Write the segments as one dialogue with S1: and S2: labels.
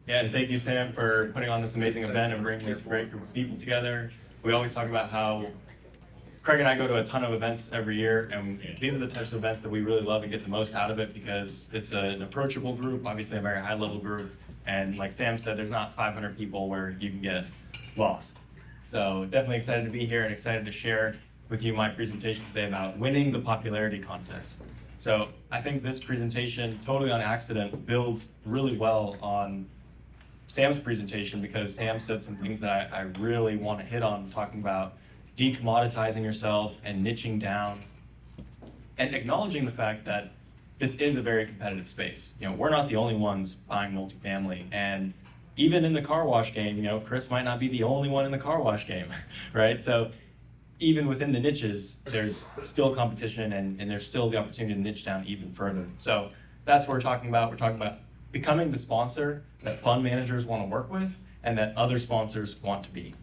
S1: Yeah, and thank you, Sam, for putting on this amazing event and bringing this great group of people together. We always talk about how Craig and I go to a ton of events every year, and these are the types of events that we really love and get the most out of it because it's an approachable group, obviously a very high-level group, and like Sam said, there's not 500 people where you can get lost. So definitely excited to be here and excited to share with you my presentation today about winning the popularity contest. So I think this presentation, totally on accident, builds really well on Sam's presentation because Sam said some things that I really want to hit on, talking about decommoditizing yourself and niching down and acknowledging the fact that this is a very competitive space. You know, we're not the only ones buying multifamily, and even in the car wash game, you know, Chris might not be the only one in the car wash game, right? So even within the niches, there's still competition and there's still the opportunity to niche down even further. So that's what we're talking about. We're talking about becoming the sponsor that fund managers want to work with and that other sponsors want to be.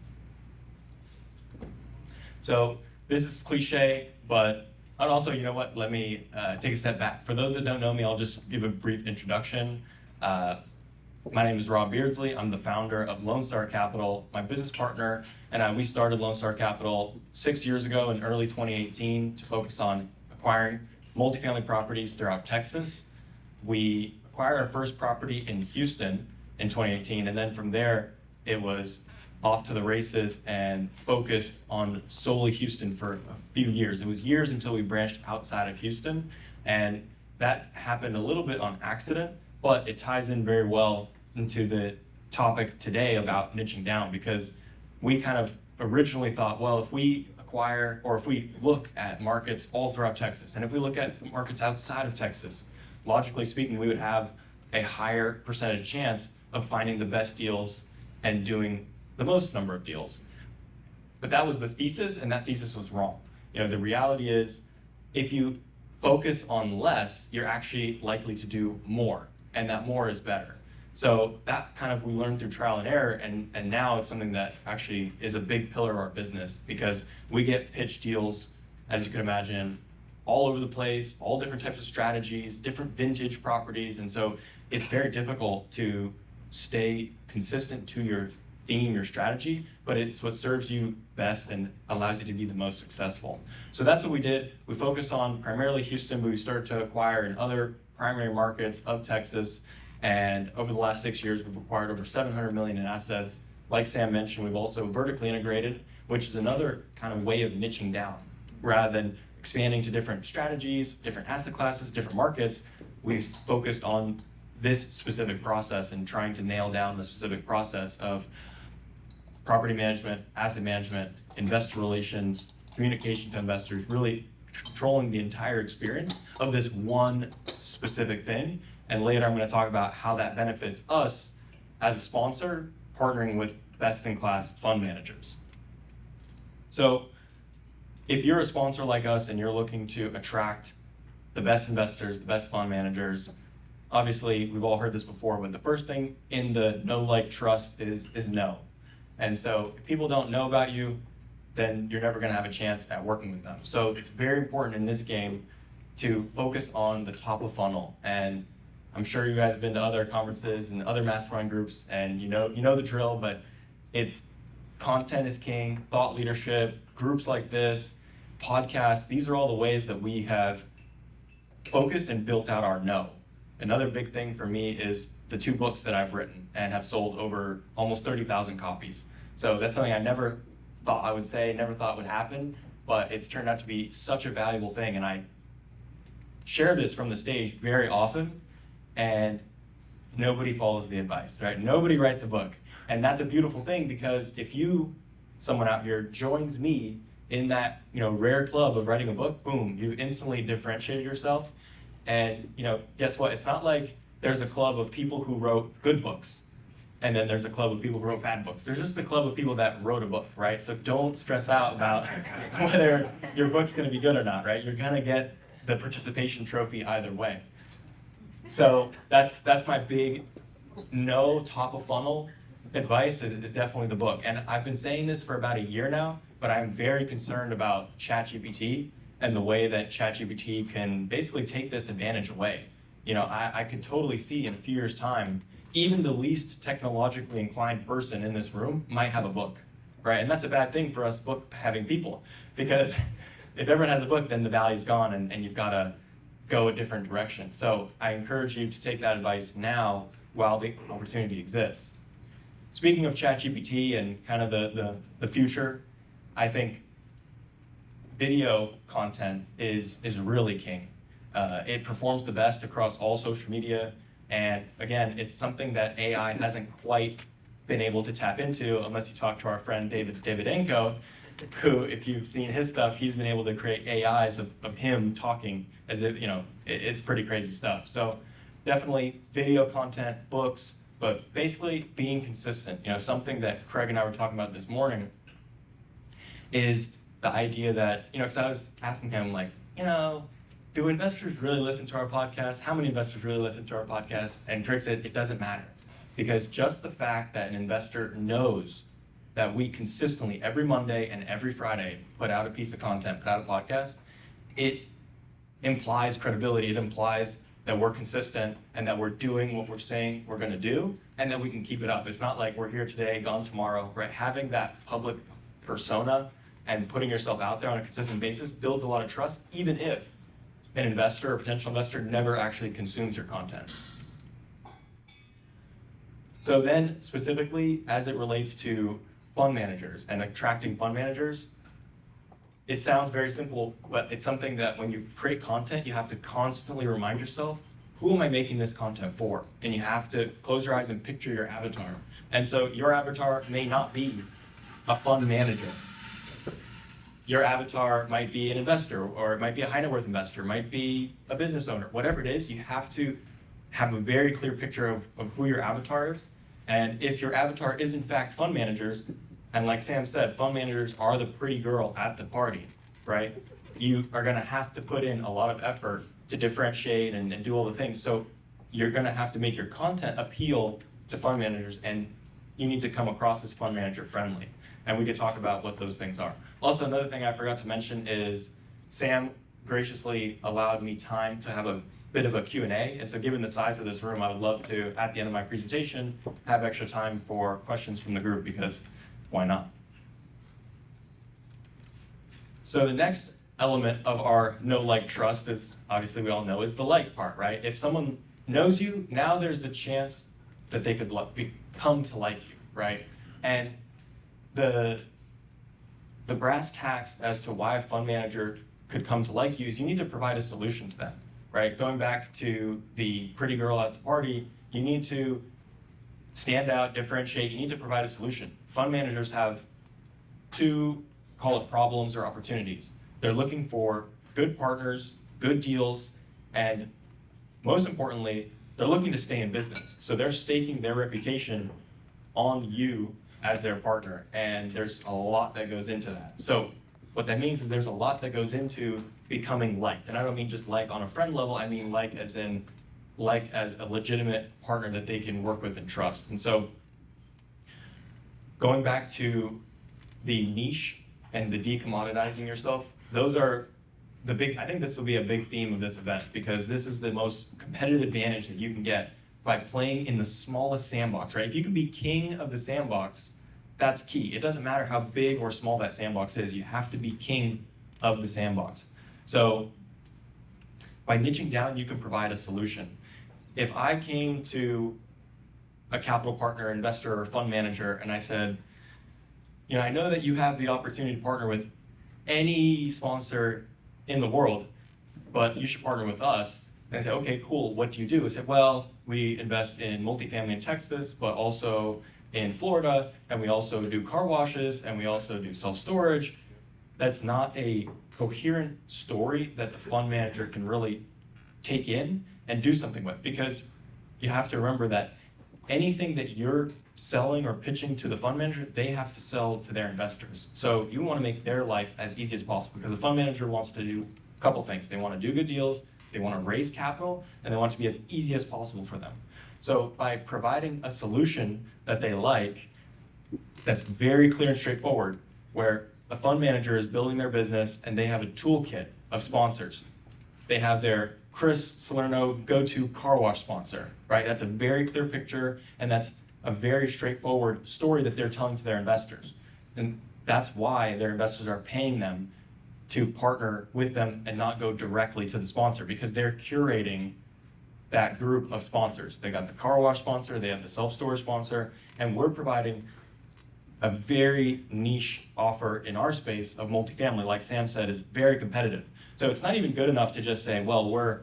S1: So this is cliche, but I'd also, you know what, let me take a step back. For those that don't know me, I'll just give a brief introduction. My name is Rob Beardsley. I'm the founder of Lone Star Capital. My business partner and I, we started Lone Star Capital 6 years ago in early 2018 to focus on acquiring multifamily properties throughout Texas. We acquired our first property in Houston in 2018, and then from there, it was off to the races and focused on solely Houston for a few years. It was years until we branched outside of Houston, and that happened a little bit on accident, but it ties in very well into the topic today about niching down, because we kind of originally thought, well, if we acquire or if we look at markets all throughout Texas, and if we look at markets outside of Texas, logically speaking, we would have a higher percentage chance of finding the best deals and doing the most number of deals. But that was the thesis, and that thesis was wrong. You know, the reality is, if you focus on less, you're actually likely to do more, and that more is better. So that kind of we learned through trial and error, and now it's something that actually is a big pillar of our business, because we get pitched deals, as you can imagine, all over the place, all different types of strategies, different vintage properties, and so it's very difficult to stay consistent to your theme, your strategy, but it's what serves you best and allows you to be the most successful. So that's what we did. We focused on primarily Houston, but we started to acquire in other primary markets of Texas. And over the last 6 years, we've acquired over 700 million in assets. Like Sam mentioned, we've also vertically integrated, which is another kind of way of niching down. Rather than expanding to different strategies, different asset classes, different markets, we've focused on this specific process and trying to nail down the specific process of property management, asset management, investor relations, communication to investors, really controlling the entire experience of this one specific thing. And later I'm going to talk about how that benefits us as a sponsor partnering with best-in-class fund managers. So if you're a sponsor like us and you're looking to attract the best investors, the best fund managers, obviously we've all heard this before, but the first thing in the know, like, trust is know. And so if people don't know about you, then you're never going to have a chance at working with them. So it's very important in this game to focus on the top of funnel. And I'm sure you guys have been to other conferences and other mastermind groups, and you know the drill, but it's content is king, thought leadership, groups like this, podcasts. These are all the ways that we have focused and built out our know. Another big thing for me is the 2 books that I've written and have sold over almost 30,000 copies. So that's something I never thought I would say, never thought would happen, but it's turned out to be such a valuable thing. And I share this from the stage very often, and nobody follows the advice, right? Nobody writes a book. And that's a beautiful thing, because if someone out here joins me in that, rare club of writing a book, boom, you've instantly differentiated yourself. And guess what? It's not like there's a club of people who wrote good books, and then there's a club of people who wrote bad books. There's just a club of people that wrote a book, right? So don't stress out about whether your book's gonna be good or not, right? You're gonna get the participation trophy either way. So that's my big top of funnel advice is definitely the book. And I've been saying this for about a year now, but I'm very concerned about ChatGPT and the way that ChatGPT can basically take this advantage away. I could totally see in a few years' time, even the least technologically inclined person in this room might have a book, right? And that's a bad thing for us book having people, because if everyone has a book, then the value's gone and you've got to go a different direction. So I encourage you to take that advice now while the opportunity exists. Speaking of ChatGPT and kind of the future, I think video content is really king. It performs the best across all social media. And again, it's something that AI hasn't quite been able to tap into unless you talk to our friend David Davidenko, who, if you've seen his stuff, he's been able to create AIs of him talking as if, it's pretty crazy stuff. So definitely video content, books, but basically being consistent. Something that Craig and I were talking about this morning is the idea that, because I was asking him, like, do investors really listen to our podcast? How many investors really listen to our podcast? And Craig said, it doesn't matter. Because just the fact that an investor knows that we consistently, every Monday and every Friday, put out a piece of content, put out a podcast, it implies credibility. It implies that we're consistent and that we're doing what we're saying we're going to do, and that we can keep it up. It's not like we're here today, gone tomorrow, right? Having that public persona and putting yourself out there on a consistent basis builds a lot of trust, even if an investor or potential investor never actually consumes your content. So then, specifically, as it relates to fund managers and attracting fund managers, it sounds very simple, but it's something that when you create content, you have to constantly remind yourself, who am I making this content for? And you have to close your eyes and picture your avatar. And so your avatar may not be a fund manager. Your avatar might be an investor, or it might be a high net worth investor, might be a business owner. Whatever it is, you have to have a very clear picture of who your avatar is. And if your avatar is in fact fund managers, and like Sam said, fund managers are the pretty girl at the party, right? You are gonna have to put in a lot of effort to differentiate and do all the things. So you're gonna have to make your content appeal to fund managers, and you need to come across as fund manager friendly. And we could talk about what those things are. Also, another thing I forgot to mention is Sam graciously allowed me time to have a bit of a Q&A. And so given the size of this room, I would love to, at the end of my presentation, have extra time for questions from the group, because why not? So the next element of our know, like, trust is, obviously we all know, is the like part, right? If someone knows you, now there's the chance that they could come to like you, right? And the brass tacks as to why a fund manager could come to like you is you need to provide a solution to them, right? Going back to the pretty girl at the party, you need to stand out, differentiate, you need to provide a solution. Fund managers have two, call it problems or opportunities. They're looking for good partners, good deals, and most importantly, they're looking to stay in business. So they're staking their reputation on you as their partner, and there's a lot that goes into that. So what that means is there's a lot that goes into becoming liked. And I don't mean just like on a friend level, I mean like as in like as a legitimate partner that they can work with and trust. And so going back to the niche and the decommoditizing yourself, those are the big, I think this will be a big theme of this event, because this is the most competitive advantage that you can get by playing in the smallest sandbox, right? If you can be king of the sandbox, that's key. It doesn't matter how big or small that sandbox is, you have to be king of the sandbox. So by niching down, you can provide a solution. If I came to a capital partner, investor, or fund manager, and I said, I know that you have the opportunity to partner with any sponsor in the world, but you should partner with us. And I say, okay, cool, what do you do? I said, well, we invest in multifamily in Texas, but also in Florida, and we also do car washes, and we also do self-storage. That's not a coherent story that the fund manager can really take in and do something with, because you have to remember that anything that you're selling or pitching to the fund manager, they have to sell to their investors. So you want to make their life as easy as possible, because the fund manager wants to do a couple things. They want to do good deals, they want to raise capital, and they want it to be as easy as possible for them. So by providing a solution that they like, that's very clear and straightforward, where a fund manager is building their business and they have a toolkit of sponsors. They have their Chris Salerno go-to car wash sponsor, right? That's a very clear picture, and that's a very straightforward story that they're telling to their investors. And that's why their investors are paying them to partner with them and not go directly to the sponsor, because they're curating that group of sponsors. They got the car wash sponsor, they have the self-storage sponsor, and we're providing a very niche offer in our space of multifamily, like Sam said, is very competitive. So it's not even good enough to just say, well, we're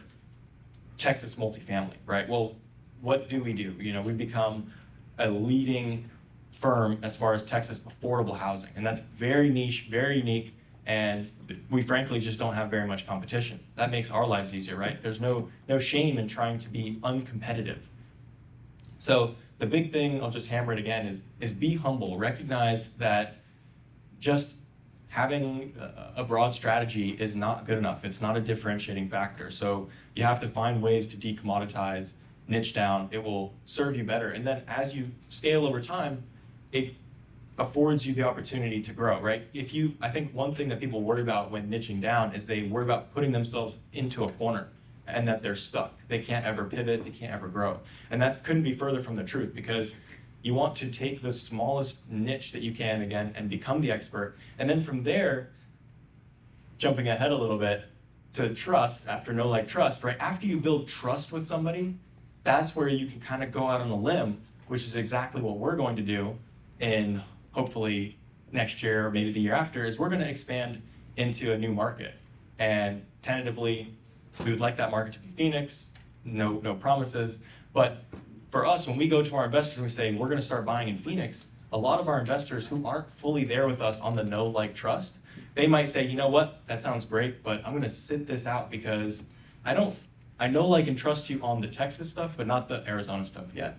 S1: Texas multifamily, right? Well, what do? We've become a leading firm as far as Texas affordable housing, and that's very niche, very unique, and we frankly just don't have very much competition. That makes our lives easier, right? There's no shame in trying to be uncompetitive. So the big thing, I'll just hammer it again, is be humble. Recognize that just having a broad strategy is not good enough. It's not a differentiating factor. So you have to find ways to decommoditize, niche down. It will serve you better. And then as you scale over time, it affords you the opportunity to grow, right? I think one thing that people worry about when niching down is they worry about putting themselves into a corner and that they're stuck. They can't ever pivot, they can't ever grow. And that couldn't be further from the truth, because you want to take the smallest niche that you can again and become the expert. And then from there, jumping ahead a little bit to trust, after know, like, trust, right? After you build trust with somebody, that's where you can kind of go out on a limb, which is exactly what we're going to do in hopefully next year or maybe the year after, is we're going to expand into a new market. And tentatively, we would like that market to be Phoenix. No promises. But for us, when we go to our investors and we say, we're going to start buying in Phoenix, a lot of our investors who aren't fully there with us on the know, like, trust, they might say, you know what, that sounds great, but I'm going to sit this out because I know, like, and trust you on the Texas stuff, but not the Arizona stuff yet,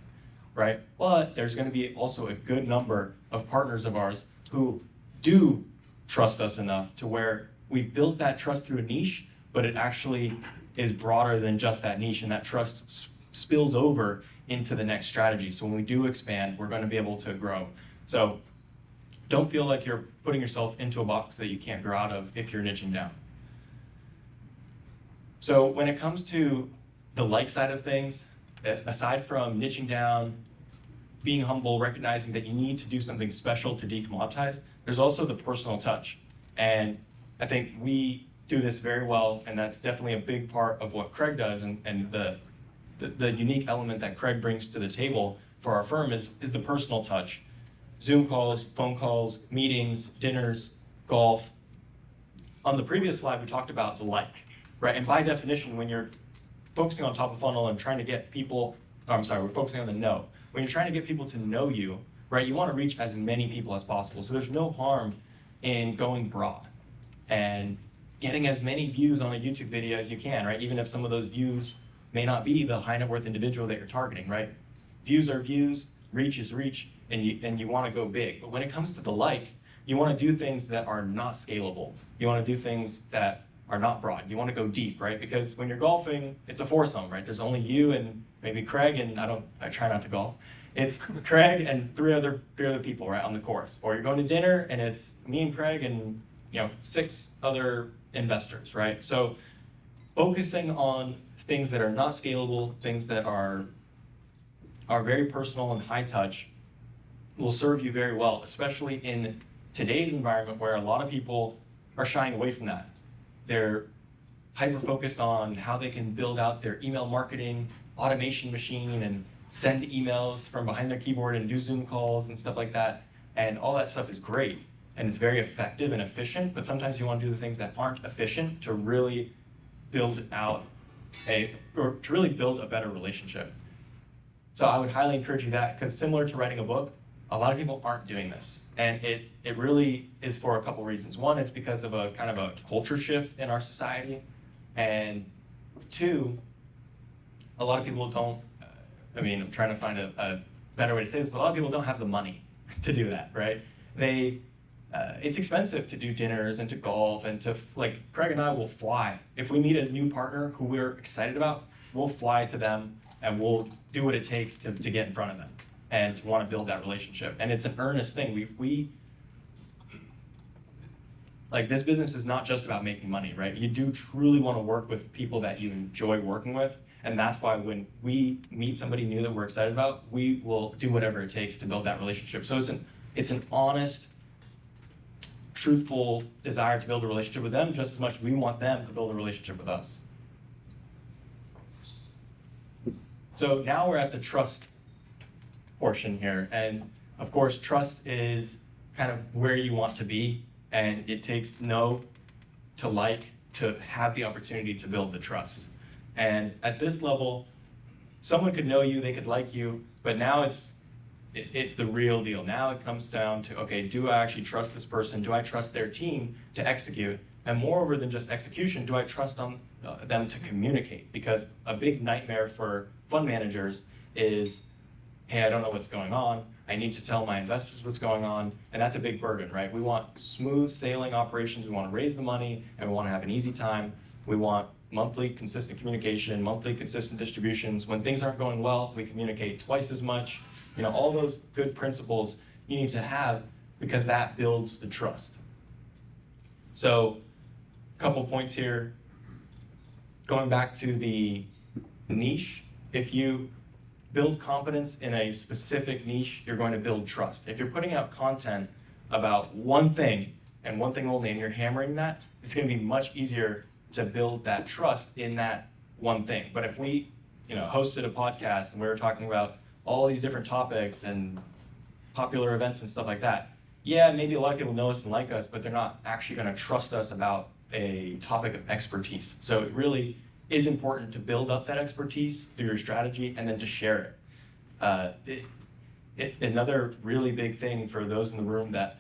S1: right? But there's going to be also a good number of partners of ours who do trust us enough to where we've built that trust through a niche, but it actually is broader than just that niche, and that trust spills over into the next strategy. So when we do expand, we're going to be able to grow. So don't feel like you're putting yourself into a box that you can't grow out of if you're niching down. So when it comes to the like side of things, aside from niching down, being humble, recognizing that you need to do something special to decommoditize, there's also the personal touch. And I think we do this very well, and that's definitely a big part of what Craig does, and the unique element that Craig brings to the table for our firm is the personal touch. Zoom calls, phone calls, meetings, dinners, golf. On the previous slide, we talked about the like, right? And by definition, when you're focusing on top of funnel and trying to get people, we're focusing on the know. When you're trying to get people to know you, right, you want to reach as many people as possible. So there's no harm in going broad and getting as many views on a YouTube video as you can, right? Even if some of those views may not be the high net worth individual that you're targeting, right? Views are views, reach is reach, and you want to go big. But when it comes to the like, you want to do things that are not scalable. You want to do things that are not broad. You want to go deep, right? Because when you're golfing, it's a foursome, right? There's only you and maybe Craig, and I try not to golf. It's Craig and three other people, right, on the course. Or you're going to dinner and it's me and Craig and 6 other investors, right? So focusing on things that are not scalable, things that are very personal and high touch will serve you very well, especially in today's environment where a lot of people are shying away from that. They're hyper-focused on how they can build out their email marketing automation machine and send emails from behind their keyboard and do Zoom calls and stuff like that. And all that stuff is great, and it's very effective and efficient, but sometimes you want to do the things that aren't efficient to really build out a better relationship. So I would highly encourage you that, because similar to writing a book, a lot of people aren't doing this. And it really is for a couple reasons. One, it's because of a kind of a culture shift in our society. And 2, a lot of people don't, I'm trying to find a better way to say this, but a lot of people don't have the money to do that, right? It's expensive to do dinners and to golf and to, like, Craig and I will fly. If we meet a new partner who we're excited about, we'll fly to them and we'll do what it takes to get in front of them and to want to build that relationship. And it's an earnest thing. like this business is not just about making money, right? You do truly want to work with people that you enjoy working with. And that's why when we meet somebody new that we're excited about, we will do whatever it takes to build that relationship. So it's an honest, truthful desire to build a relationship with them just as much as we want them to build a relationship with us. So now we're at the trust portion here. And of course, trust is kind of where you want to be. And it takes know to like to have the opportunity to build the trust. And at this level, someone could know you, they could like you, but now it's the real deal. Now it comes down to, okay, do I actually trust this person? Do I trust their team to execute? And moreover than just execution, do I trust them to communicate? Because a big nightmare for fund managers is, hey, I don't know what's going on. I need to tell my investors what's going on, and that's a big burden, right? We want smooth sailing operations. We want to raise the money, and we want to have an easy time. We want monthly consistent communication, monthly consistent distributions. When things aren't going well, we communicate twice as much. You know, all those good principles you need to have because that builds the trust. So, a couple points here. Going back to the niche, if you build confidence in a specific niche, you're going to build trust. If you're putting out content about one thing and one thing only, and you're hammering that, it's going to be much easier to build that trust in that one thing. But if we, hosted a podcast and we were talking about all these different topics and popular events and stuff like that, yeah, maybe a lot of people know us and like us, but they're not actually going to trust us about a topic of expertise. So it really is important to build up that expertise through your strategy and then to share it. Another really big thing for those in the room that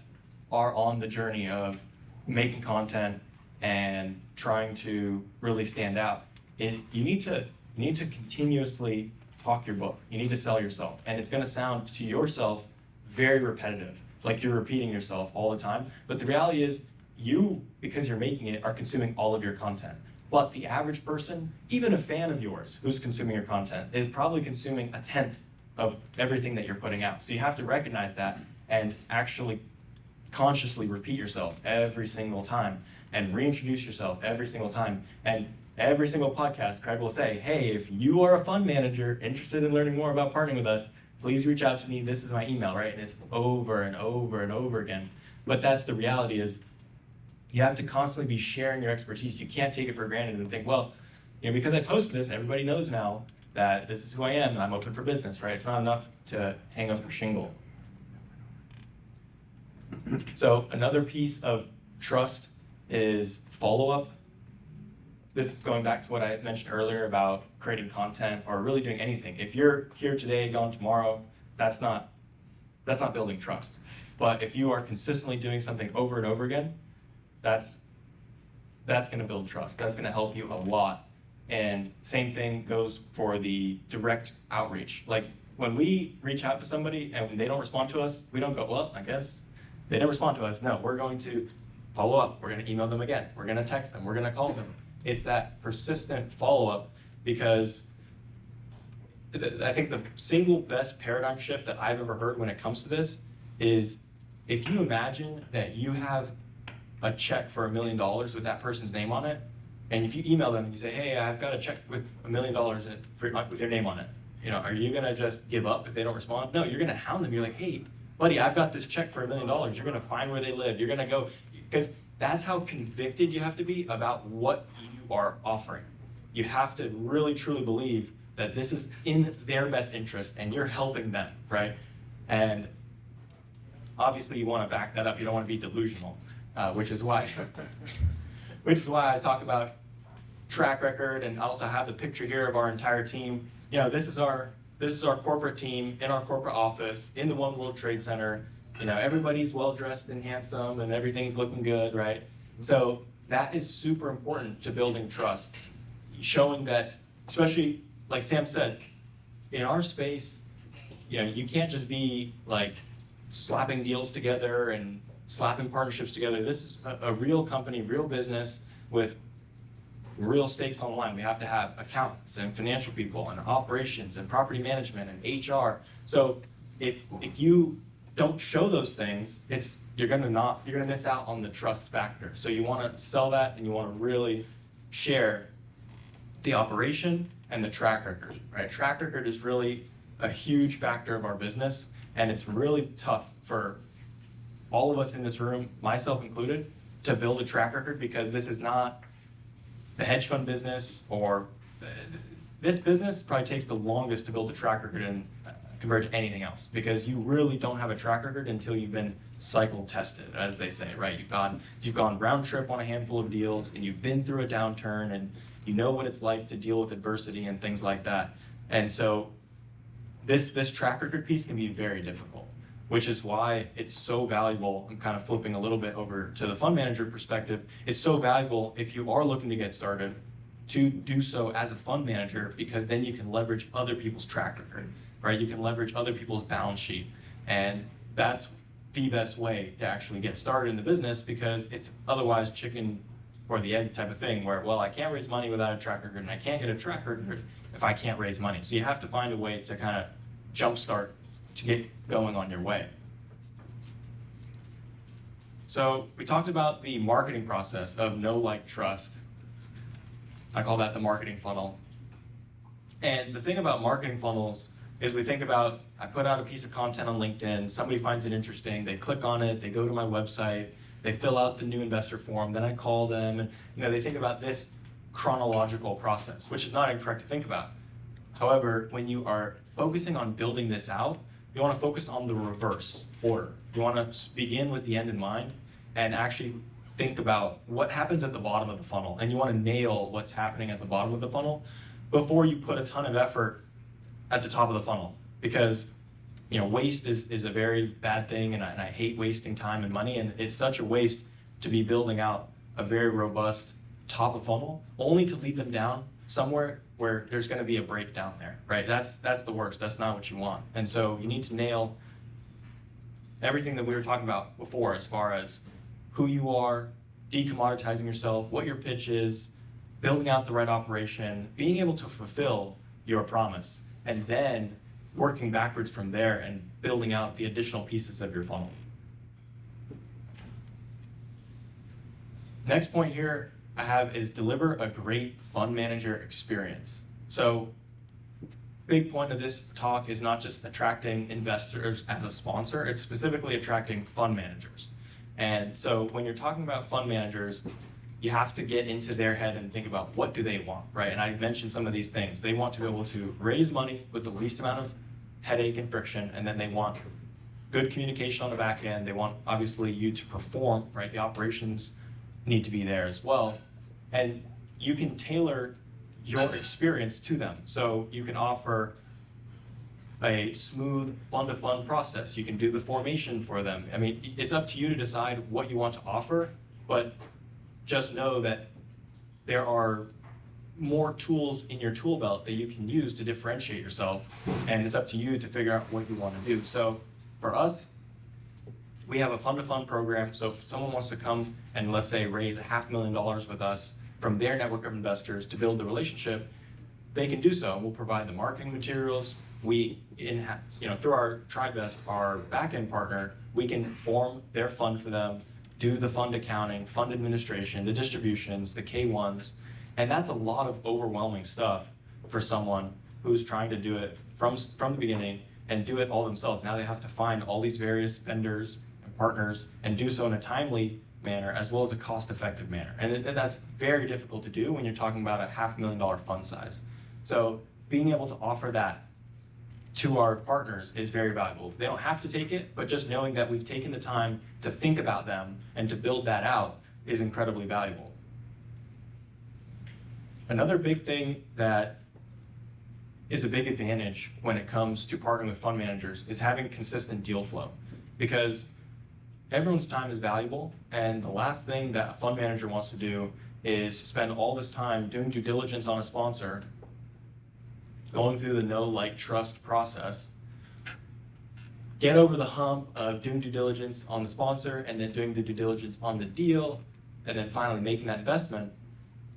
S1: are on the journey of making content and trying to really stand out is you need to continuously talk your book. You need to sell yourself. And it's going to sound to yourself very repetitive, like you're repeating yourself all the time. But the reality is you, because you're making it, are consuming all of your content. But the average person, even a fan of yours who's consuming your content, is probably consuming 1/10 of everything that you're putting out. So you have to recognize that and actually consciously repeat yourself every single time and reintroduce yourself every single time. And every single podcast, Craig will say, hey, if you are a fund manager interested in learning more about partnering with us, please reach out to me. This is my email, right? And it's over and over and over again. But that's the reality is, you have to constantly be sharing your expertise. You can't take it for granted and think, well, because I posted this, everybody knows now that this is who I am and I'm open for business, right? It's not enough to hang up your shingle. So another piece of trust is follow-up. This is going back to what I mentioned earlier about creating content or really doing anything. If you're here today, gone tomorrow, that's not building trust. But if you are consistently doing something over and over again, that's going to build trust. That's going to help you a lot. And same thing goes for the direct outreach. Like when we reach out to somebody and they don't respond to us, we don't go, well, I guess they didn't respond to us. No, we're going to follow up. We're going to email them again. We're going to text them. We're going to call them. It's that persistent follow-up because I think the single best paradigm shift that I've ever heard when it comes to this is if you imagine that you have a check for $1 million with that person's name on it, and if you email them and you say, hey, I've got a check with $1 million with your name on it, are you gonna just give up if they don't respond? No, you're gonna hound them. You're like, hey, buddy, I've got this check for $1 million. You're gonna find where they live. You're gonna go, because that's how convicted you have to be about what you are offering. You have to really truly believe that this is in their best interest and you're helping them, right? And obviously you wanna back that up. You don't wanna be delusional. Which is why I talk about track record, and also have the picture here of our entire team. This is our corporate team in our corporate office in the One World Trade Center. Everybody's well dressed and handsome, and everything's looking good, right? So that is super important to building trust, showing that, especially like Sam said, in our space, you can't just be like slapping deals together and slapping partnerships together. This is a real company, real business with real stakes on the line. We have to have accountants and financial people and operations and property management and HR. So if you don't show those things, you're gonna miss out on the trust factor. So you want to sell that, and you want to really share the operation and the track record, right? Track record is really a huge factor of our business, and it's really tough for all of us in this room, myself included, to build a track record, because this is not the hedge fund business, or this business probably takes the longest to build a track record in compared to anything else, because you really don't have a track record until you've been cycle tested, as they say, right? You've gone round trip on a handful of deals, and you've been through a downturn, and you know what it's like to deal with adversity and things like that. And so this track record piece can be very difficult, which is why it's so valuable. I'm kind of flipping a little bit over to the fund manager perspective. It's so valuable if you are looking to get started to do so as a fund manager, because then you can leverage other people's track record, right? You can leverage other people's balance sheet. And that's the best way to actually get started in the business, because it's otherwise chicken or the egg type of thing where, well, I can't raise money without a track record, and I can't get a track record if I can't raise money. So you have to find a way to kind of jumpstart to get going on your way. So we talked about the marketing process of know, like, trust. I call that the marketing funnel. And the thing about marketing funnels is we think about, I put out a piece of content on LinkedIn, somebody finds it interesting, they click on it, they go to my website, they fill out the new investor form, then I call them, and they think about this chronological process, which is not incorrect to think about. However, when you are focusing on building this out, you want to focus on the reverse order. You want to begin with the end in mind and actually think about what happens at the bottom of the funnel, and you want to nail what's happening at the bottom of the funnel before you put a ton of effort at the top of the funnel, because waste is a very bad thing, and I hate wasting time and money, and it's such a waste to be building out a very robust top of funnel only to lead them down somewhere where there's going to be a breakdown there, right? That's the worst. That's not what you want. And so you need to nail everything that we were talking about before, as far as who you are, decommoditizing yourself, what your pitch is, building out the right operation, being able to fulfill your promise, and then working backwards from there and building out the additional pieces of your funnel. Next point here I have is deliver a great fund manager experience. So big point of this talk is not just attracting investors as a sponsor, it's specifically attracting fund managers. And so when you're talking about fund managers, you have to get into their head and think about what do they want, right? And I mentioned some of these things. They want to be able to raise money with the least amount of headache and friction, and then they want good communication on the back end. They want, obviously, you to perform, right? The operations need to be there as well. And you can tailor your experience to them. So you can offer a smooth fund-to-fund process. You can do the formation for them. I mean, it's up to you to decide what you want to offer, but just know that there are more tools in your tool belt that you can use to differentiate yourself, and it's up to you to figure out what you want to do. So for us, we have a fund-to-fund program. So if someone wants to come and, let's say, raise $500,000 with us from their network of investors to build the relationship, they can do so. We'll provide the marketing materials. We, through our TriVest, our back-end partner, we can form their fund for them, do the fund accounting, fund administration, the distributions, the K1s, and that's a lot of overwhelming stuff for someone who's trying to do it from the beginning and do it all themselves. Now they have to find all these various vendors and partners and do so in a timely manner as well as a cost-effective manner. And that's very difficult to do when you're talking about a $500,000 fund size. So being able to offer that to our partners is very valuable. They don't have to take it, but just knowing that we've taken the time to think about them and to build that out is incredibly valuable. Another big thing that is a big advantage when it comes to partnering with fund managers is having consistent deal flow, because everyone's time is valuable, and the last thing that a fund manager wants to do is spend all this time doing due diligence on a sponsor, going through the know, like, trust process, get over the hump of doing due diligence on the sponsor and then doing the due diligence on the deal, and then finally making that investment,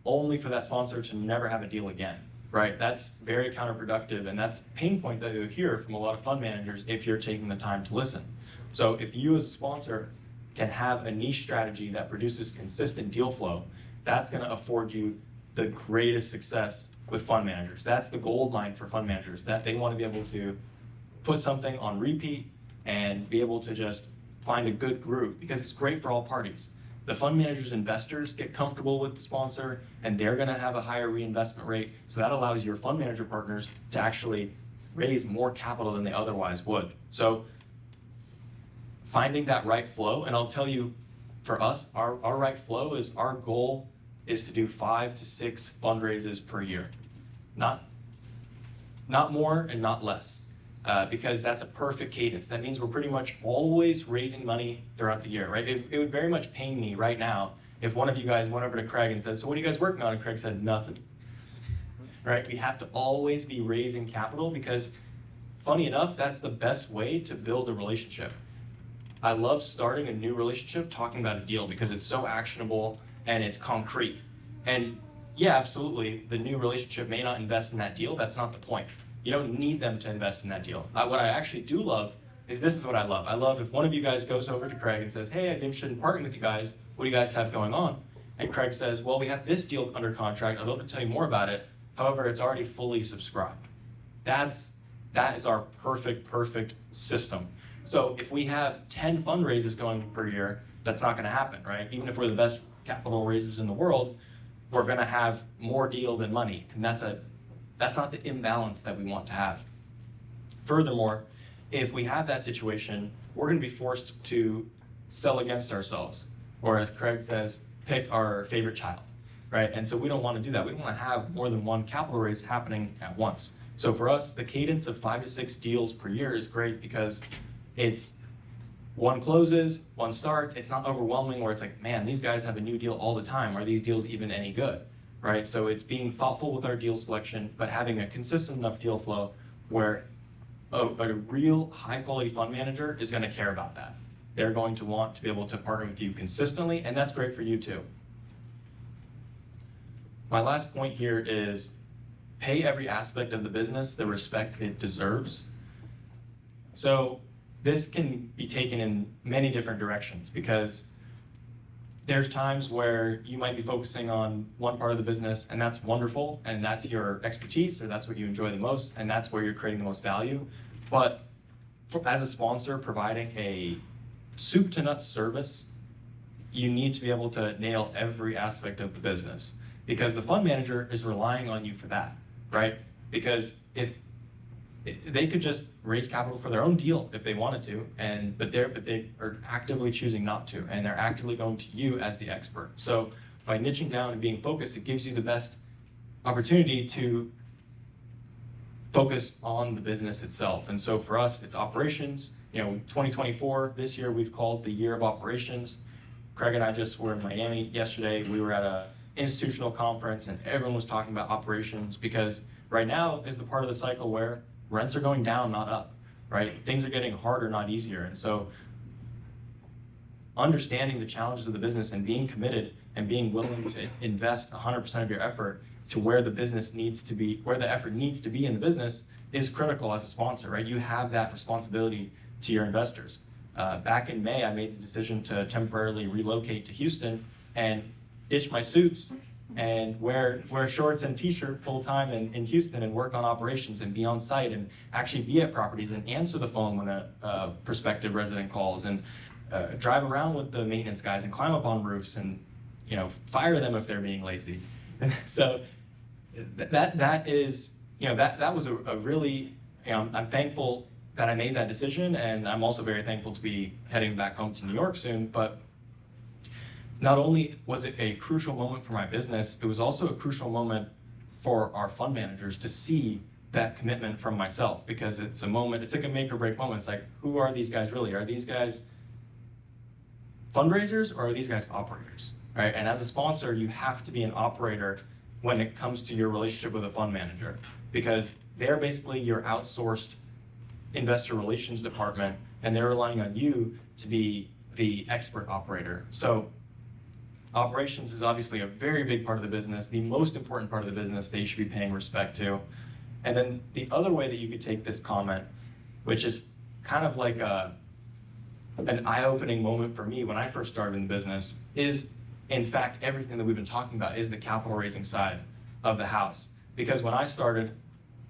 S1: only for that sponsor to never have a deal again, right? That's very counterproductive, and that's a pain point that you'll hear from a lot of fund managers if you're taking the time to listen. So if you as a sponsor can have a niche strategy that produces consistent deal flow, that's going to afford you the greatest success with fund managers. That's the gold mine for fund managers, that they want to be able to put something on repeat and be able to just find a good groove, because it's great for all parties. The fund managers' investors get comfortable with the sponsor, and they're going to have a higher reinvestment rate. So that allows your fund manager partners to actually raise more capital than they otherwise would. So finding that right flow, and I'll tell you, for us, our right flow is, our goal is to do 5 to 6 fundraisers per year. Not more and not less, because that's a perfect cadence. That means we're pretty much always raising money throughout the year, right? It would very much pain me right now if one of you guys went over to Craig and said, so what are you guys working on? And Craig said, nothing, right? We have to always be raising capital, because funny enough, that's the best way to build a relationship. I love starting a new relationship talking about a deal, because it's so actionable and it's concrete. And yeah, absolutely, the new relationship may not invest in that deal. That's not the point. You don't need them to invest in that deal. What I actually do love is, this is what I love. I love if one of you guys goes over to Craig and says, hey, I'm interested in partnering with you guys. What do you guys have going on? And Craig says, well, we have this deal under contract. I'd love to tell you more about it. However, it's already fully subscribed. That is our perfect system. So if we have 10 fundraisers going per year, that's not gonna happen, right? Even if we're the best capital raisers in the world, we're gonna have more deal than money. And that's not the imbalance that we want to have. Furthermore, if we have that situation, we're gonna be forced to sell against ourselves. Or as Craig says, pick our favorite child, right? And so we don't wanna do that. We wanna have more than one capital raise happening at once. So for us, the cadence of 5 to 6 deals per year is great, because it's one closes, one starts. It's not overwhelming where it's like, man, these guys have a new deal all the time. Are these deals even any good, right? So it's being thoughtful with our deal selection, but having a consistent enough deal flow where a real high quality fund manager is gonna care about that. They're going to want to be able to partner with you consistently, and that's great for you too. My last point here is, pay every aspect of the business the respect it deserves. So this can be taken in many different directions, because there's times where you might be focusing on one part of the business, and that's wonderful, and that's your expertise, or that's what you enjoy the most, and that's where you're creating the most value. But as a sponsor providing a soup to nuts service, you need to be able to nail every aspect of the business, because the fund manager is relying on you for that, right? Because if they could just raise capital for their own deal if they wanted to, but they are actively choosing not to, and they're actively going to you as the expert. So by niching down and being focused, it gives you the best opportunity to focus on the business itself. And so for us, it's operations. 2024, this year we've called the year of operations. Craig and I just were in Miami yesterday. We were at a institutional conference, and everyone was talking about operations, because right now is the part of the cycle where rents are going down, not up, right? Things are getting harder, not easier. And so understanding the challenges of the business and being committed and being willing to invest 100% of your effort to where the business needs to be, where the effort needs to be in the business, is critical as a sponsor, right? You have that responsibility to your investors. Back in May, I made the decision to temporarily relocate to Houston and ditch my suits and wear shorts and t-shirt full time in Houston, and work on operations and be on site and actually be at properties and answer the phone when a prospective resident calls, and drive around with the maintenance guys and climb up on roofs and fire them if they're being lazy. So that was a really, I'm thankful that I made that decision, and I'm also very thankful to be heading back home to New York soon. But not only was it a crucial moment for my business, it was also a crucial moment for our fund managers to see that commitment from myself, because it's a moment, it's like a make or break moment. It's like, who are these guys really? Are these guys fundraisers, or are these guys operators, right? And as a sponsor, you have to be an operator when it comes to your relationship with a fund manager, because they're basically your outsourced investor relations department, and they're relying on you to be the expert operator. So operations is obviously a very big part of the business, the most important part of the business that you should be paying respect to. And then the other way that you could take this comment, which is kind of like an eye-opening moment for me when I first started in the business is, in fact, everything that we've been talking about is the capital raising side of the house. Because when I started,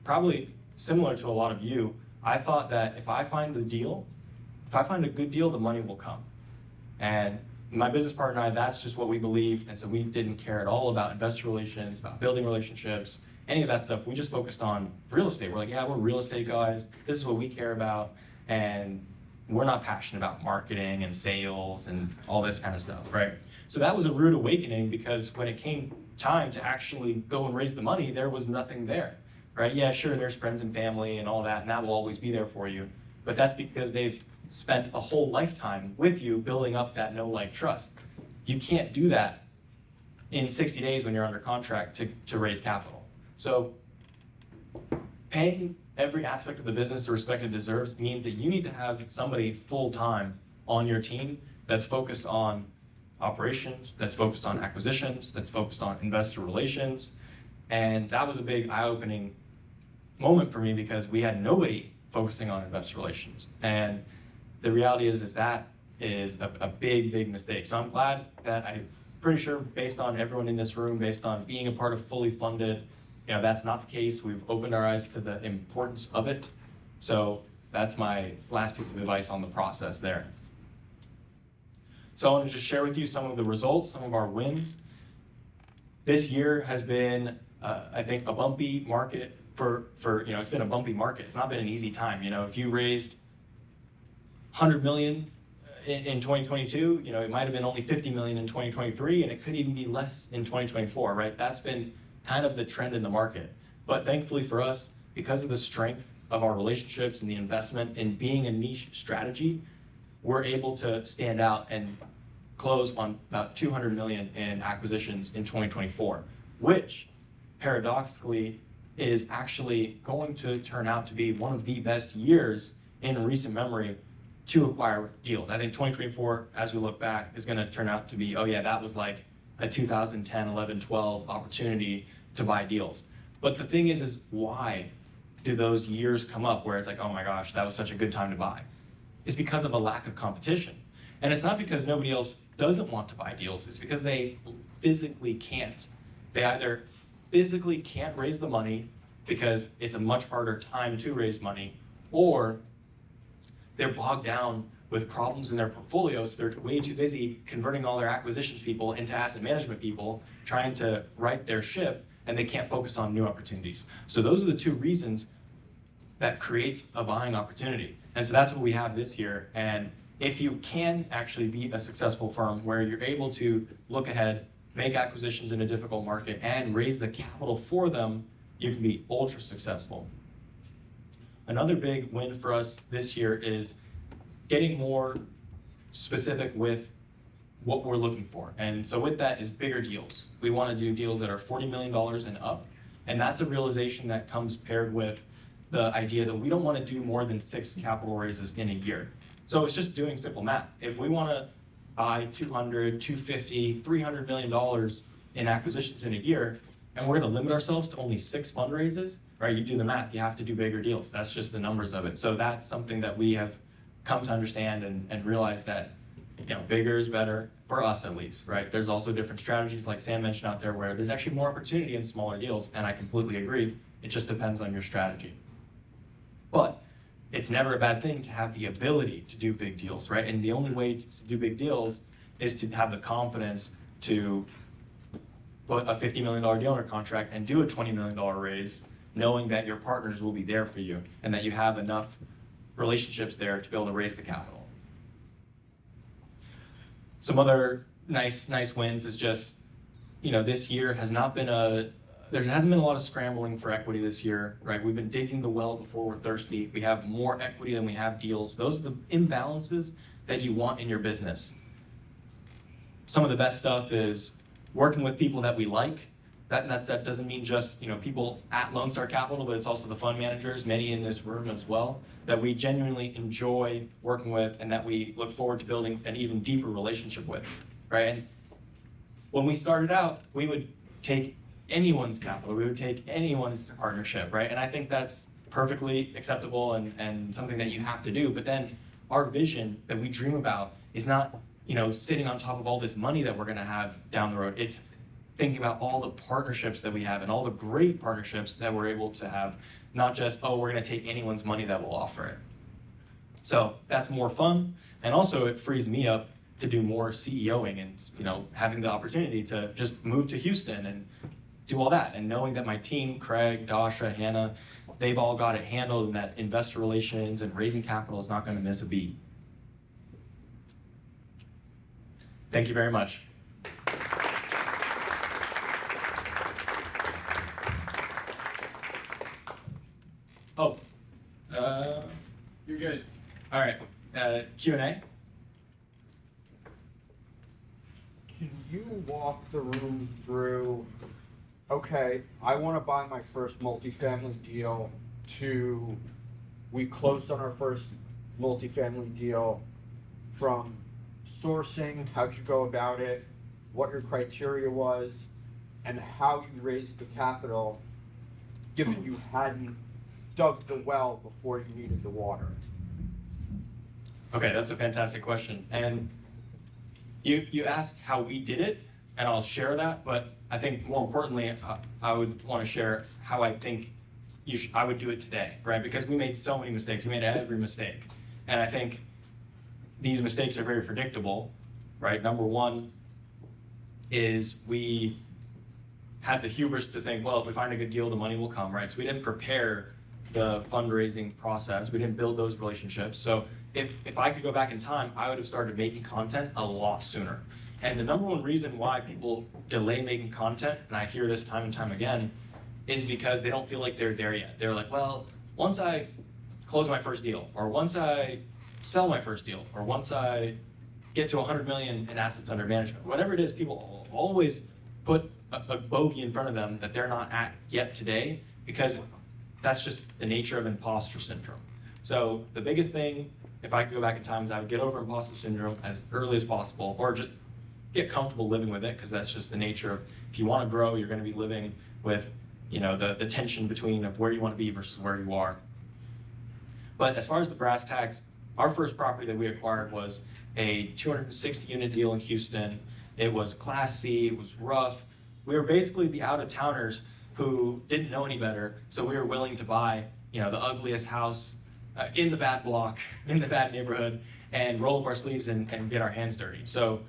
S1: probably similar to a lot of you, I thought that if I find a good deal, the money will come. And my business partner and I, that's just what we believed. And so we didn't care at all about investor relations, about building relationships, any of that stuff. We just focused on real estate. We're like, yeah, we're real estate guys. This is what we care about. And we're not passionate about marketing and sales and all this kind of stuff, right? So that was a rude awakening, because when it came time to actually go and raise the money, there was nothing there, right? Yeah, sure, there's friends and family and all that, and that will always be there for you. But that's because they've spent a whole lifetime with you building up that know, like, trust. You can't do that in 60 days when you're under contract to raise capital. So paying every aspect of the business the respect it deserves means that you need to have somebody full-time on your team that's focused on operations, that's focused on acquisitions, that's focused on investor relations. And that was a big eye-opening moment for me, because we had nobody focusing on investor relations. And the reality is that is a big, big mistake. So I'm glad that, I'm pretty sure based on everyone in this room, based on being a part of fully funded, that's not the case. We've opened our eyes to the importance of it. So that's my last piece of advice on the process there. So I want to just share with you some of the results, some of our wins. This year has been, I think, a bumpy market for it's been a bumpy market. It's not been an easy time. If you raised 100 million in 2022, it might have been only 50 million in 2023, and it could even be less in 2024, right? That's been kind of the trend in the market. But thankfully for us, because of the strength of our relationships and the investment in being a niche strategy, we're able to stand out and close on about 200 million in acquisitions in 2024, which paradoxically is actually going to turn out to be one of the best years in recent memory to acquire deals. I think 2024, as we look back, is going to turn out to be, oh yeah, that was like a 2010, 11, 12 opportunity to buy deals. But the thing is why do those years come up where it's like, oh my gosh, that was such a good time to buy? It's because of a lack of competition. And it's not because nobody else doesn't want to buy deals, it's because they physically can't. They either physically can't raise the money because it's a much harder time to raise money, or they're bogged down with problems in their portfolios. So they're way too busy converting all their acquisitions people into asset management people, trying to right their ship, and they can't focus on new opportunities. So those are the two reasons that creates a buying opportunity. And so that's what we have this year. And if you can actually be a successful firm where you're able to look ahead, make acquisitions in a difficult market, and raise the capital for them, you can be ultra successful. Another big win for us this year is getting more specific with what we're looking for. And so with that is bigger deals. We want to do deals that are $40 million and up. And that's a realization that comes paired with the idea that we don't want to do more than 6 capital raises in a year. So it's just doing simple math. If we want to buy 200, 250, $300 million in acquisitions in a year, and we're going to limit ourselves to only 6 fundraisers, right? You do the math, you have to do bigger deals. That's just the numbers of it. So that's something that we have come to understand and realize that bigger is better, for us at least, right? There's also different strategies like Sam mentioned out there where there's actually more opportunity in smaller deals, and I completely agree. It just depends on your strategy. But it's never a bad thing to have the ability to do big deals, right? And the only way to do big deals is to have the confidence to put a $50 million deal under contract and do a $20 million raise, knowing that your partners will be there for you and that you have enough relationships there to be able to raise the capital. Some other nice wins is just, this year has not been there hasn't been a lot of scrambling for equity this year, right? We've been digging the well before we're thirsty. We have more equity than we have deals. Those are the imbalances that you want in your business. Some of the best stuff is working with people that we like. That doesn't mean just people at Lone Star Capital, but it's also the fund managers, many in this room as well, that we genuinely enjoy working with and that we look forward to building an even deeper relationship with, right? And when we started out, we would take anyone's capital, we would take anyone's partnership, right? And I think that's perfectly acceptable and something that you have to do. But then our vision that we dream about is not, sitting on top of all this money that we're going to have down the road. It's thinking about all the partnerships that we have and all the great partnerships that we're able to have, not just, oh, we're going to take anyone's money that will offer it. So that's more fun, and also it frees me up to do more CEOing and having the opportunity to just move to Houston and do all that, and knowing that my team, Craig, Dasha, Hannah, they've all got it handled, and that investor relations and raising capital is not going to miss a beat. Thank you very much. Oh,
S2: You're good.
S1: all right, Q&A?
S3: Can you walk the room through, okay, I want to buy my first multifamily deal, to we closed on our first multifamily deal, from sourcing, how'd you go about it, what your criteria was, and how you raised the capital, given you hadn't dug the well before you needed the water?
S1: Okay, that's a fantastic question. And you asked how we did it, and I'll share that, but I think more importantly, I would want to share how I think I would do it today, right? Because we made so many mistakes. We made every mistake. And I think these mistakes are very predictable, right? Number one is we had the hubris to think, well, if we find a good deal, the money will come, right? So we didn't prepare the fundraising process. We didn't build those relationships. So if I could go back in time, I would have started making content a lot sooner. And the number one reason why people delay making content, and I hear this time and time again, is because they don't feel like they're there yet. They're like, well, once I close my first deal, or once I sell my first deal, or once I get to 100 million in assets under management, whatever it is, people always put a bogey in front of them that they're not at yet today, because that's just the nature of imposter syndrome. So the biggest thing, if I could go back in time, is I would get over imposter syndrome as early as possible, or just get comfortable living with it, because that's just the nature of, if you want to grow, you're going to be living with the tension between of where you want to be versus where you are. But as far as the brass tacks, our first property that we acquired was a 260 unit deal in Houston. It was Class C, it was rough. We were basically the out-of-towners who didn't know any better, so we were willing to buy the ugliest house in the bad block, in the bad neighborhood, and roll up our sleeves and get our hands dirty. So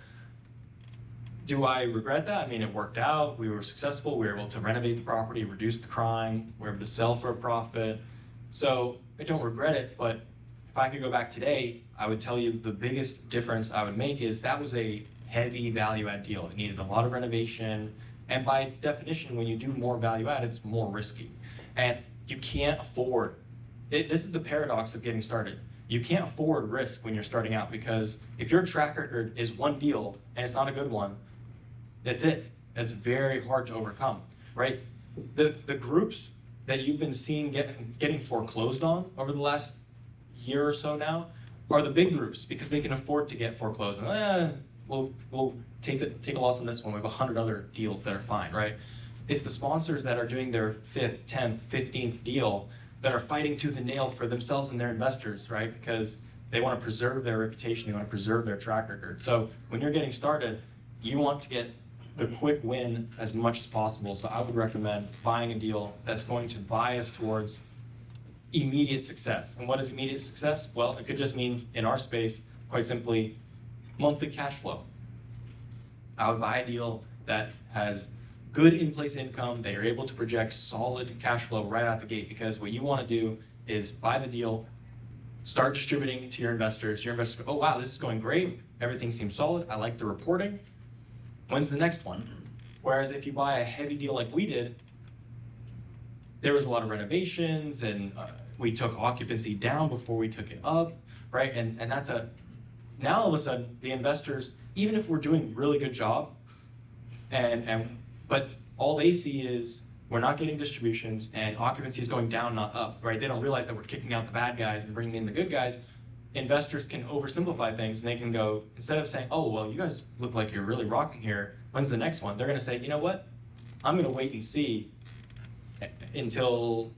S1: do I regret that? I mean, it worked out. We were successful. We were able to renovate the property, reduce the crime. We were able to sell for a profit. So I don't regret it, but if I could go back today, I would tell you the biggest difference I would make is that was a heavy value add deal. It needed a lot of renovation. And by definition, when you do more value add, it's more risky. And you can't afford it. This is the paradox of getting started. You can't afford risk when you're starting out, because if your track record is one deal and it's not a good one, that's it. It's very hard to overcome, right? The groups that you've been seeing getting foreclosed on over the last year or so now are the big groups, because they can afford to get foreclosed. We'll take a loss on this one. We have 100 other deals that are fine, right? It's the sponsors that are doing their 5th, 10th, 15th deal that are fighting tooth and nail for themselves and their investors, right? Because they want to preserve their reputation, they want to preserve their track record. So when you're getting started, you want to get the quick win as much as possible. So I would recommend buying a deal that's going to bias towards immediate success. And what is immediate success? Well, it could just mean, in our space, quite simply, monthly cash flow. I would buy a deal that has good in-place income, that you're able to project solid cash flow right out the gate, because what you want to do is buy the deal, start distributing to your investors. Your investors go, oh wow, this is going great, everything seems solid, I like the reporting. When's the next one? Whereas if you buy a heavy deal like we did, there was a lot of renovations, and we took occupancy down before we took it up, right? And that's now all of a sudden, the investors, even if we're doing a really good job, but all they see is we're not getting distributions and occupancy is going down, not up, right? They don't realize that we're kicking out the bad guys and bringing in the good guys. Investors can oversimplify things, and they can go, instead of saying, oh, well, you guys look like you're really rocking here, when's the next one? They're gonna say, you know what? I'm gonna wait and see until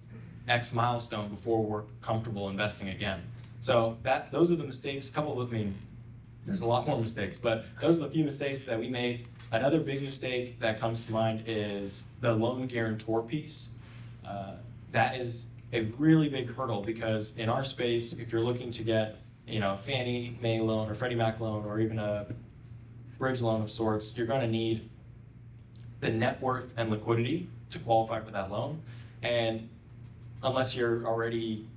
S1: X milestone before we're comfortable investing again. So those are the mistakes, there's a lot more mistakes, but those are the few mistakes that we made. Another big mistake that comes to mind is the loan guarantor piece. That is a really big hurdle because in our space, if you're looking to get, a Fannie Mae loan or Freddie Mac loan or even a bridge loan of sorts, you're going to need the net worth and liquidity to qualify for that loan. And unless you're already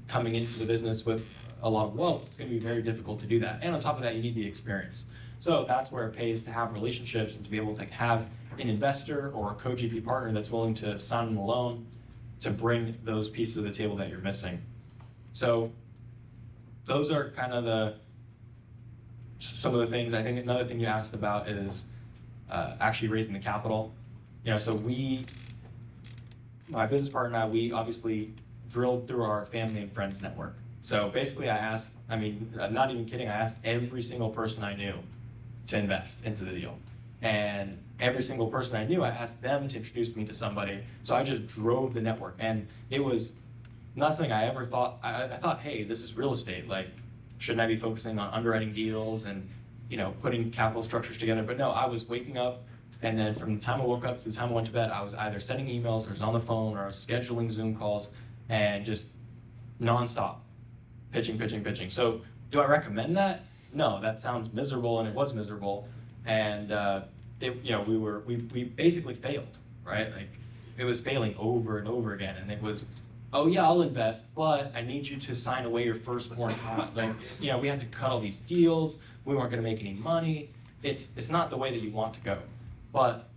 S1: coming into the business with a lot of wealth, it's going to be very difficult to do that. And on top of that, you need the experience. So that's where it pays to have relationships and to be able to have an investor or a co-GP partner that's willing to sign the loan to bring those pieces to the table that you're missing. So those are kind of some of the things. I think another thing you asked about is actually raising the capital. So my business partner and I, we obviously drilled through our family and friends network. So basically I'm not even kidding, I asked every single person I knew to invest into the deal. And every single person I knew, I asked them to introduce me to somebody. So I just drove the network. And it was not something I ever thought. I thought, hey, this is real estate. Like, shouldn't I be focusing on underwriting deals and putting capital structures together? But no, I was waking up, and then from the time I woke up to the time I went to bed, I was either sending emails or was on the phone or I was scheduling Zoom calls and just nonstop pitching. So do I recommend that? No, that sounds miserable, and it was miserable. And we basically failed, right? Like, it was failing over and over again, and it was, oh yeah, I'll invest, but I need you to sign away your firstborn child. Like, we had to cut all these deals. We weren't going to make any money. It's not the way that you want to go. But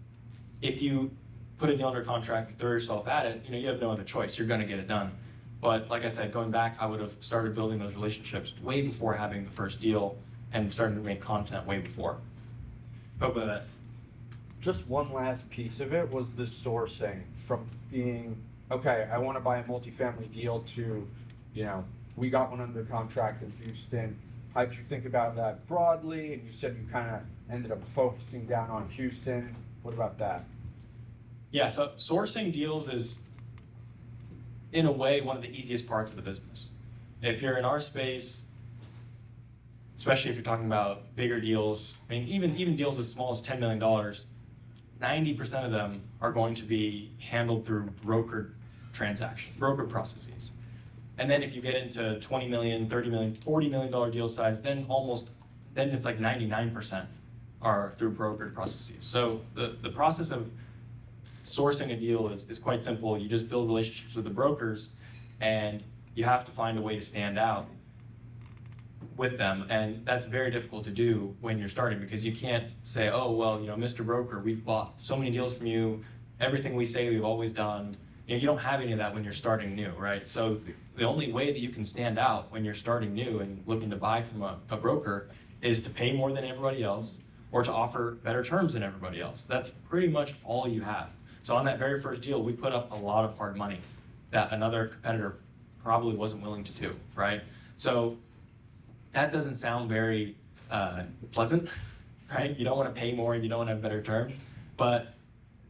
S1: if you put a deal under contract and throw yourself at it, you have no other choice. You're going to get it done. But like I said, going back, I would have started building those relationships way before having the first deal and starting to make content way before. Hopefully that.
S3: Just one last piece of it was the sourcing from being, okay, I want to buy a multifamily deal to, we got one under contract in Houston. How'd you think about that broadly? And you said you kind of ended up focusing down on Houston. What about that?
S1: Yeah, so sourcing deals is, in a way, one of the easiest parts of the business. If you're in our space, especially if you're talking about bigger deals, even deals as small as $10 million, 90% of them are going to be handled through brokered transactions, brokered processes. And then if you get into $20 million, $30 million, $40 million deal size, then it's like 99% are through brokered processes. So the process of sourcing a deal is quite simple. You just build relationships with the brokers, and you have to find a way to stand out with them. And that's very difficult to do when you're starting, because you can't say, oh, well, Mr. Broker, we've bought so many deals from you. Everything we say we've always done. You don't have any of that when you're starting new, right? So the only way that you can stand out when you're starting new and looking to buy from a broker is to pay more than everybody else or to offer better terms than everybody else. That's pretty much all you have. So on that very first deal, we put up a lot of hard money that another competitor probably wasn't willing to do, right? So that doesn't sound very pleasant, right? You don't want to pay more and you don't want to have better terms, but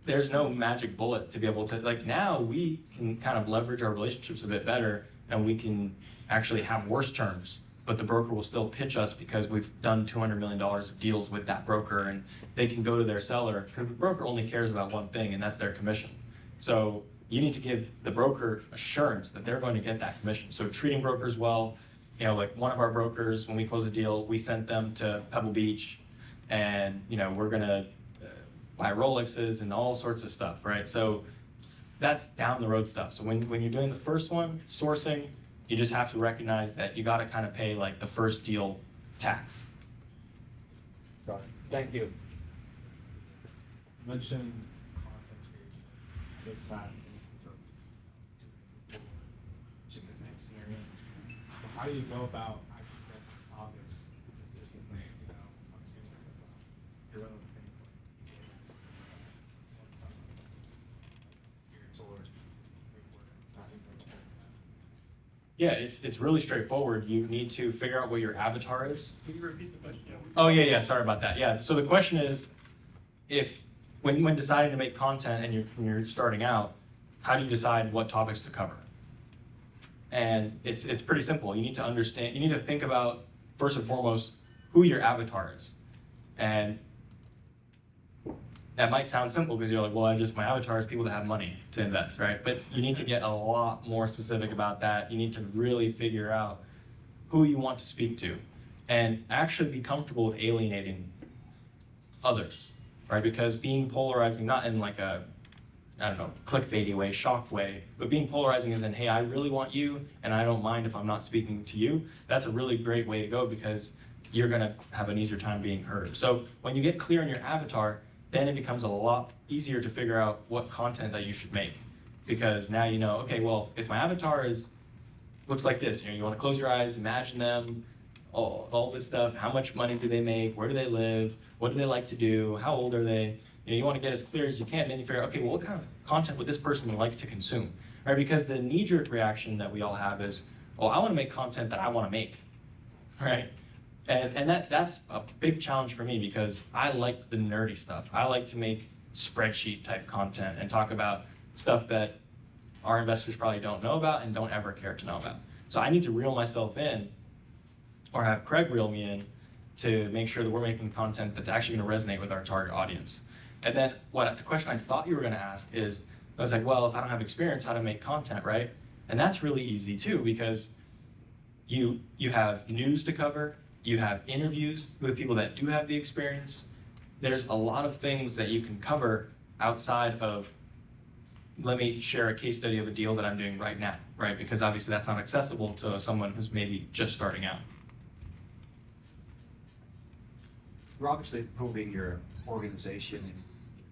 S1: there's no magic bullet to be able to, like, now we can kind of leverage our relationships a bit better, and we can actually have worse terms, but the broker will still pitch us because we've done $200 million of deals with that broker, and they can go to their seller, because the broker only cares about one thing, and that's their commission. So you need to give the broker assurance that they're going to get that commission. So treating brokers well, like one of our brokers, when we close a deal, we sent them to Pebble Beach, and we're gonna buy Rolexes and all sorts of stuff, right? So that's down the road stuff. So when you're doing the first one, sourcing, you just have to recognize that you gotta kind of pay like the first deal tax.
S3: Got it. Thank you.
S2: You mentioned content creation. This not an instance of chicken tank scenario. How do you go about actually setting topics consistently? I'm seeing irrelevant things like geared towards reports. How do you go about that?
S1: Yeah, it's really straightforward. You need to figure out what your avatar is.
S2: Can you repeat the question?
S1: Oh yeah, sorry about that. Yeah, so the question is, when deciding to make content and you're starting out, how do you decide what topics to cover? And it's pretty simple. You need to understand, you need to think about, first and foremost, who your avatar is. And that might sound simple because you're like, well, my avatar is people that have money to invest, right? But you need to get a lot more specific about that. You need to really figure out who you want to speak to and actually be comfortable with alienating others, right? Because being polarizing, not in like a, I don't know, clickbaity way, shock way, but being polarizing is in, hey, I really want you, and I don't mind if I'm not speaking to you. That's a really great way to go because you're gonna have an easier time being heard. So when you get clear on your avatar, then it becomes a lot easier to figure out what content that you should make. Because now you know, okay, well, if my avatar looks like this, you wanna close your eyes, imagine them, all this stuff, how much money do they make, where do they live, what do they like to do, how old are they? You want to get as clear as you can, then you figure out, okay, well, what kind of content would this person like to consume, right? Because the knee-jerk reaction that we all have is, oh, I want to make content that I want to make, right? And that's a big challenge for me because I like the nerdy stuff. I like to make spreadsheet type content and talk about stuff that our investors probably don't know about and don't ever care to know about. So I need to reel myself in, or have Craig reel me in, to make sure that we're making content that's actually going to resonate with our target audience. And then the question I thought you were going to ask is, I was like, well, if I don't have experience, how to make content, right? And that's really easy too, because you have news to cover, you have interviews with people that do have the experience. There's a lot of things that you can cover outside of, let me share a case study of a deal that I'm doing right now, right? Because obviously that's not accessible to someone who's maybe just starting out.
S4: You're obviously improving your organization and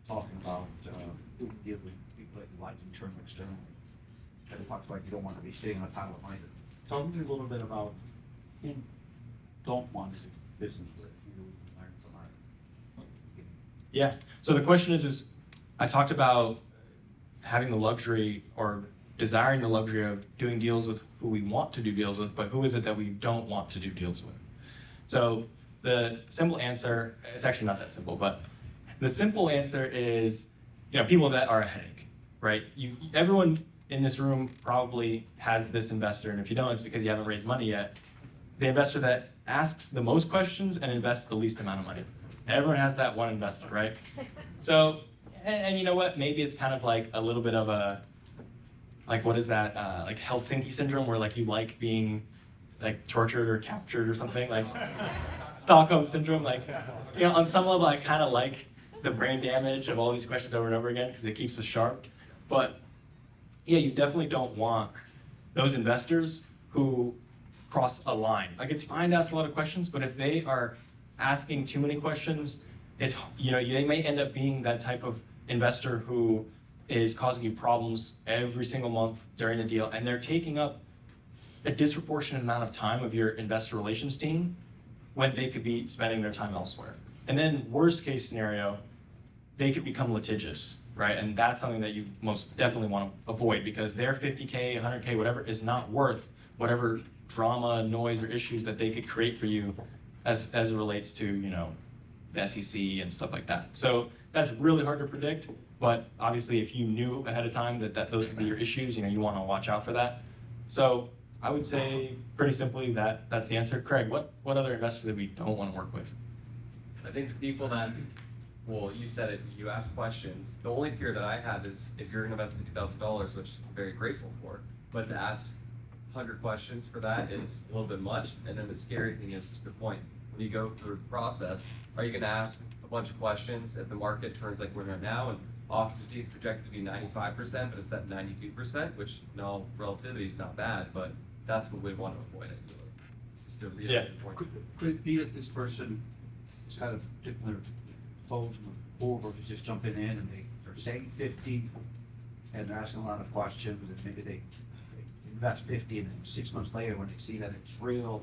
S4: talking about doing deals with people that you like internal and external. And it talks about you don't want to be sitting on a pile of money. Tell me a little bit about who you don't want to do business with, you learn from our.
S1: Yeah, so the question is I talked about having the luxury or desiring the luxury of doing deals with who we want to do deals with, but who is it that we don't want to do deals with? So the simple answer, it's actually not that simple, but the simple answer is, people that are a headache, right? Everyone in this room probably has this investor, and if you don't, it's because you haven't raised money yet. The investor that asks the most questions and invests the least amount of money. Everyone has that one investor, right? So, and you know what? Maybe it's kind of like a little bit of a, like what is that? Like Helsinki syndrome, where like you like being like tortured or captured or something, like Stockholm syndrome. Like, on some level, I kind of like the brain damage of all these questions over and over again because it keeps us sharp. But yeah, you definitely don't want those investors who cross a line. Like, it's fine to ask a lot of questions, but if they are asking too many questions, they may end up being that type of investor who is causing you problems every single month during the deal, and they're taking up a disproportionate amount of time of your investor relations team when they could be spending their time elsewhere. And then worst case scenario, they could become litigious, right? And that's something that you most definitely want to avoid because their 50K, 100K, whatever is not worth whatever drama, noise, or issues that they could create for you as it relates to, the SEC and stuff like that. So that's really hard to predict, but obviously if you knew ahead of time that those would be your issues, you want to watch out for that. So I would say pretty simply that's the answer. Craig, what other investors that we don't want to work with?
S5: I think the people that, well, you said it, you ask questions. The only fear that I have is if you're going to invest $50,000, which I'm very grateful for, but to ask 100 questions for that is a little bit much. And then the scary thing is, to the point, when you go through the process, are you going to ask a bunch of questions if the market turns like we're in right now and occupancy is projected to be 95%, but it's at 92%, which in all relativity is not bad, but that's what we want to avoid ideally. Just to reiterate the point.
S4: Could it be that this person is kind of dipping their toes in the pool, or just jumping in and they're saying 50 and they're asking a lot of questions, and maybe they invest 50 and then 6 months later when they see that it's real,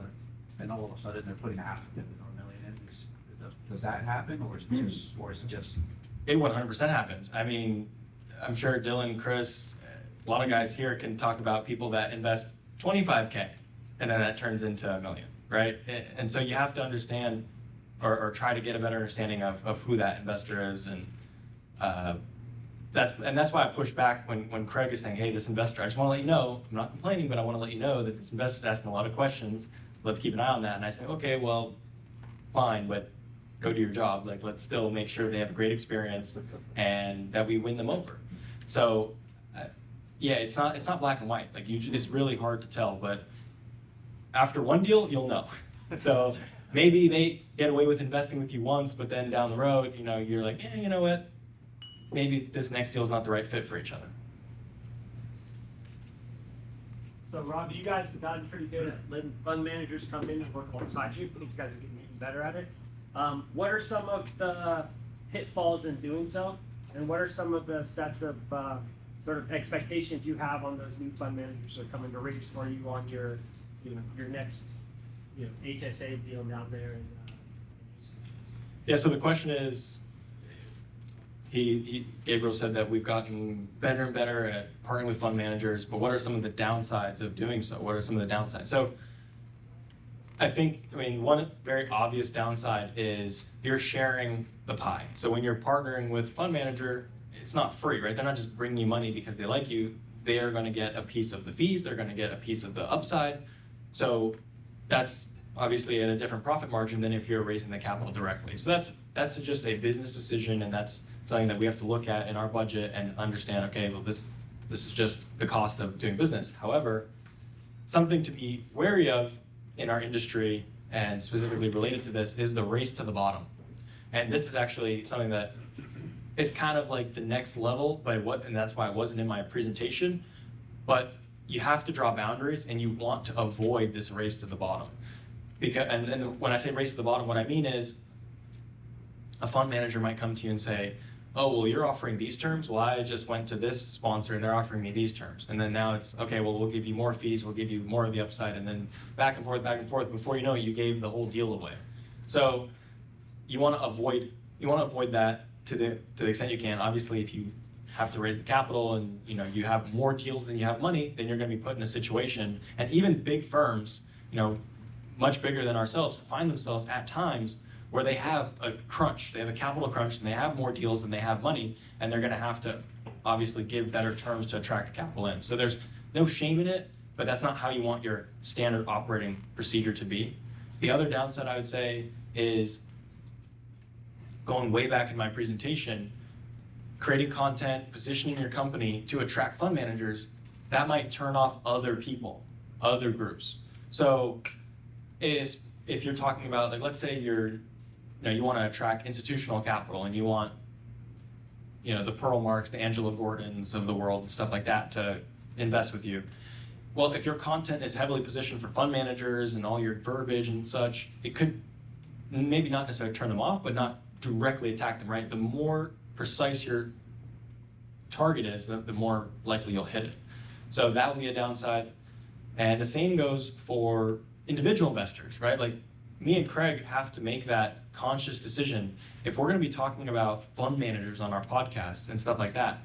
S4: and all of a sudden they're putting $500,000 or $1 million in. Does that happen, or is it just?
S1: It 100% happens. I mean, I'm sure Dylan, Chris, a lot of guys here can talk about people that invest 25K and then that turns into $1 million, right? And so you have to understand or try to get a better understanding of who that investor is and that's why I push back when Craig is saying, hey, this investor, I just want to let you know, I'm not complaining, but I want to let you know that this investor is asking a lot of questions. Let's keep an eye on that. And I say, okay, well, fine, but go do your job. Like, let's still make sure they have a great experience and that we win them over. So, yeah, it's not black and white. Like, it's really hard to tell, but after one deal, you'll know. So maybe they get away with investing with you once, but then down the road, you're like, yeah, you know what? Maybe this next deal is not the right fit for each other.
S6: So Rob, you guys have gotten pretty good at letting fund managers come in and work alongside you. You guys are getting even better at it. What are some of the pitfalls in doing so? And what are some of the sets of sort of expectations you have on those new fund managers that are coming to race for you on your next HSA deal down there? And,
S1: Yeah, so the question is, Gabriel said that we've gotten better and better at partnering with fund managers, but what are some of the downsides of doing so? What are some of the downsides? So I mean, one very obvious downside is you're sharing the pie. So when you're partnering with fund manager, it's not free, right? They're not just bringing you money because they like you. They are going to get a piece of the fees. They're going to get a piece of the upside. So that's obviously at a different profit margin than if you're raising the capital directly. So that's just a business decision, and that's something that we have to look at in our budget and understand, okay, well, this is just the cost of doing business. However, something to be wary of in our industry, and specifically related to this, is the race to the bottom. And this is actually something that it's kind of like the next level, and that's why it wasn't in my presentation, but you have to draw boundaries and you want to avoid this race to the bottom. And when I say race to the bottom, what I mean is a fund manager might come to you and say, oh, well, you're offering these terms. Well, I just went to this sponsor and they're offering me these terms. And then now it's, okay, well, we'll give you more fees, we'll give you more of the upside, and then back and forth. Before you know it, you gave the whole deal away. So you want to avoid that to the extent you can. Obviously, if you have to raise the capital and you have more deals than you have money, then you're going to be put in a situation. And even big firms, much bigger than ourselves, find themselves at times where they have a crunch, they have a capital crunch, and they have more deals than they have money, and they're going to have to obviously give better terms to attract capital in. So there's no shame in it, but that's not how you want your standard operating procedure to be. The other downside I would say is, going way back in my presentation, creating content, positioning your company to attract fund managers, that might turn off other people, other groups. So if you're talking about, like, let's say you want to attract institutional capital and you want, the Pearl Marks, the Angela Gordons of the world and stuff like that to invest with you. Well, if your content is heavily positioned for fund managers and all your verbiage and such, it could maybe not necessarily turn them off, but not directly attack them, right? The more precise your target is, the more likely you'll hit it. So that would be a downside. And the same goes for individual investors, right? Like, me and Craig have to make that conscious decision. If we're going to be talking about fund managers on our podcast and stuff like that,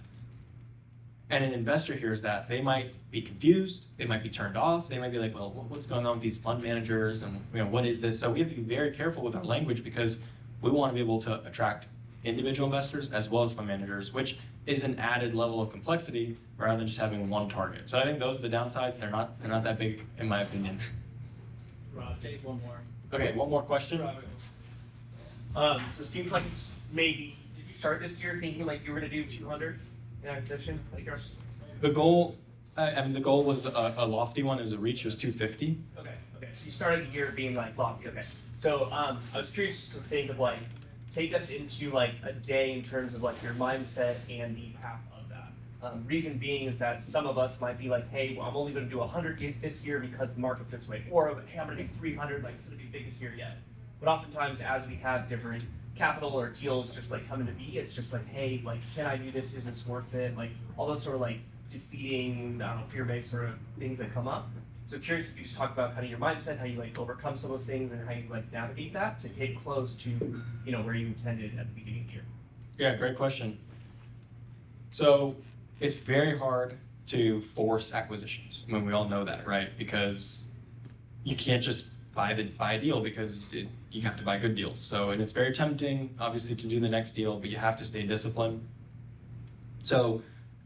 S1: and an investor hears that, they might be confused, they might be turned off, they might be like, well, what's going on with these fund managers, and what is this? So we have to be very careful with our language, because we want to be able to attract individual investors as well as fund managers, which is an added level of complexity rather than just having one target. So I think those are the downsides. They're not that big, in my opinion.
S6: Rob, take one more.
S1: Okay, one more question.
S6: So it seems like it's maybe, did you start this year thinking like you were gonna do 200 in acquisition, like yours?
S1: The goal was a lofty one. It was a reach. It was 250.
S6: Okay, so you started the year being like lofty, okay. So I was curious to think of like, take us into like a day in terms of like your mindset and the path of that. Reason being is that some of us might be like, hey, well, I'm only gonna do 100 this year because the market's this way. Or, hey, I'm gonna do 300, like it's gonna be the biggest year yet. But oftentimes as we have different capital or deals just like coming to be, it's just like, hey, like, can I do this? Is this worth it? Like all those sort of like defeating, I don't know, fear-based sort of things that come up. So curious if you just talk about kind of your mindset, how you like overcome some of those things and how you like navigate that to get close to, where you intended at the beginning of the year.
S1: Yeah, great question. So it's very hard to force acquisitions. I mean, we all know that, right? Because you can't just buy a deal, because you have to buy good deals. So, and it's very tempting, obviously, to do the next deal, but you have to stay disciplined. So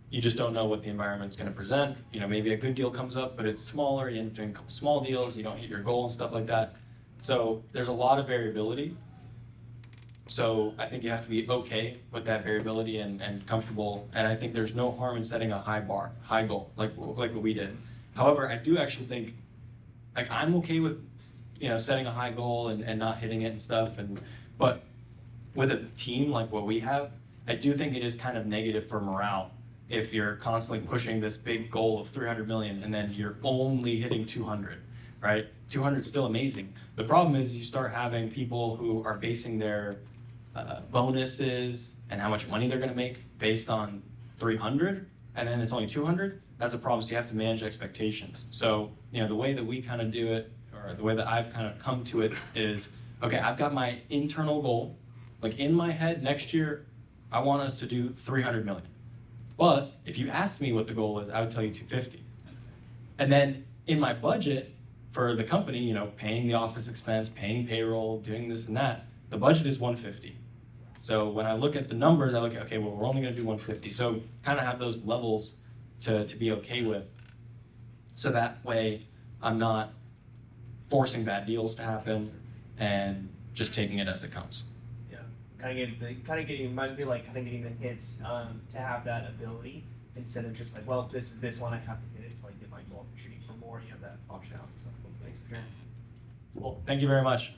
S1: you just don't know what the environment's gonna present. You know, maybe a good deal comes up, but it's smaller, you end up doing a couple small deals, you don't hit your goal and stuff like that. So there's a lot of variability. So I think you have to be okay with that variability and comfortable. And I think there's no harm in setting a high bar, high goal, like what we did. However, I do actually think, like, I'm okay with, you know, setting a high goal and not hitting it and stuff. But with a team like what we have, I do think it is kind of negative for morale if you're constantly pushing this big goal of 300 million and then you're only hitting 200, right? 200 is still amazing. The problem is you start having people who are basing their bonuses and how much money they're going to make based on 300, and then it's only 200. That's a problem. So you have to manage expectations. So, you know, the way that we kind of do it, or the way that I've kind of come to it is, okay, I've got my internal goal. Like in my head, next year, I want us to do 300 million. But if you asked me what the goal is, I would tell you 250. And then in my budget for the company, you know, paying the office expense, paying payroll, doing this and that, the budget is 150. So when I look at the numbers, I look at, okay, well, we're only gonna do 150. So kind of have those levels to be okay with. So that way I'm not forcing bad deals to happen and just taking it as it comes.
S6: It might be like kind of getting the hits to have that ability instead of just like, well, this one I have to hit it until I get my goal. Shooting for more, you have that optionality. So thanks for sharing.
S1: Well, thank you very much.